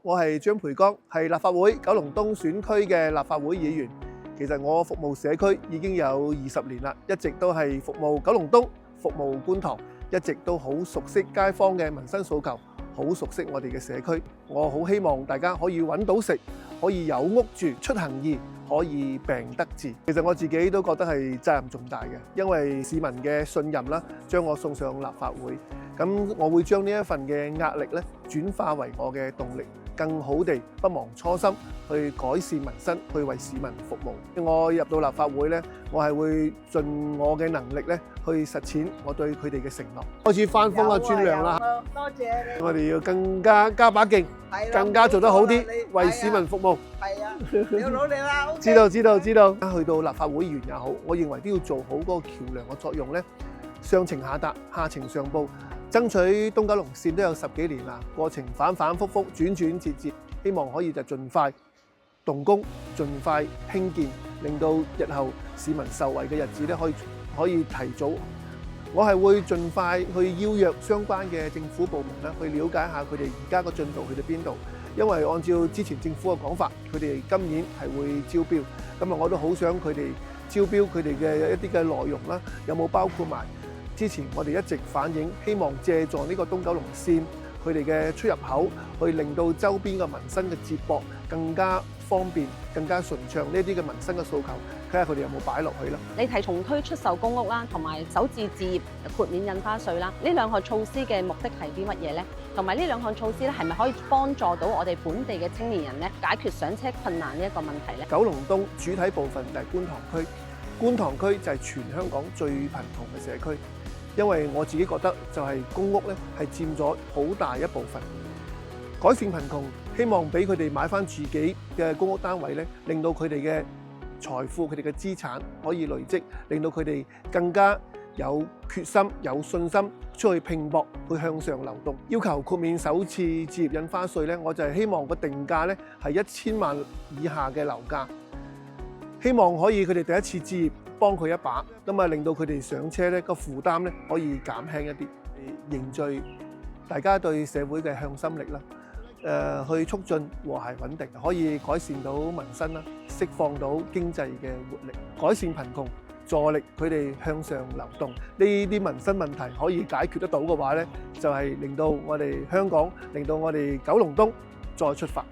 我係張培剛，係立法會九龍東選區嘅立法會議員。其實我服務社區已經有20年啦，一直都係服務九龍東、服務觀塘，一直都好熟悉街坊嘅民生訴求，好熟悉我哋嘅社區。我好希望大家可以揾到食，可以有屋住，出行易，可以病得治。其實我自己都覺得係責任重大嘅，因為市民嘅信任啦，將我送上立法會。咁我會將呢一份嘅壓力咧，轉化為我嘅動力，更好地不忘初心，去改善民生，去為市民服務。我入到立法會咧，我係會盡我嘅能力咧，去實踐我對佢哋嘅承諾。開始翻風啊，轉涼啦！多謝你。我哋要更加加把勁，更加做得好啲，為市民服務。係啊，你要努力啦。知道。去到立法會議員也好，我認為都要做好嗰個橋梁嘅作用咧，上情下達，下情上報。爭取東九龍線都有10幾年啦，過程反反覆覆、轉轉折折，希望可以就盡快動工、盡快興建，令到日後市民受惠嘅日子咧可以提早。我係會盡快去邀約相關嘅政府部門啦，去了解下佢哋而家個進度去到邊度。因為按照之前政府嘅講法，佢哋今年係會招標，咁啊我都好想佢哋招標佢哋嘅一啲嘅內容啦，有冇包括埋之前我哋一直反映，希望借助呢個東九龍線佢哋嘅出入口，去令到周邊嘅民生嘅接駁更加方便、更加順暢。呢啲嘅民生嘅訴求，睇下佢哋有冇擺落去啦。你提重推出售公屋啦，同埋首置置業豁免印花稅啦，呢兩項措施嘅目的係啲乜嘢呢？同埋呢兩項措施咧，係咪可以幫助到我哋本地嘅青年人咧，解決上車困難呢一個問題呢？九龍東主體部分就係觀塘區，觀塘區就係全香港最貧窮嘅社區。因為我自己覺得就係公屋咧係佔咗好大一部分，改善貧窮，希望俾佢哋買翻自己嘅公屋單位咧，令到佢哋嘅財富、佢哋嘅資產可以累積，令到佢哋更加有決心、有信心出去拼搏，去向上流動。要求豁免首次置業印花稅咧，我就係希望個定價咧係1000萬以下嘅樓價，希望可以佢哋第一次置業幫佢一把，咁啊令到佢哋上車咧個負擔咧可以減輕一啲，凝聚大家對社會嘅向心力啦，去促進和諧穩定，可以改善到民生啦，釋放到經濟嘅活力，改善貧窮，助力佢哋向上流動。呢啲民生問題可以解決得到嘅話咧，就係令到我哋香港，令到我哋九龍東再出發。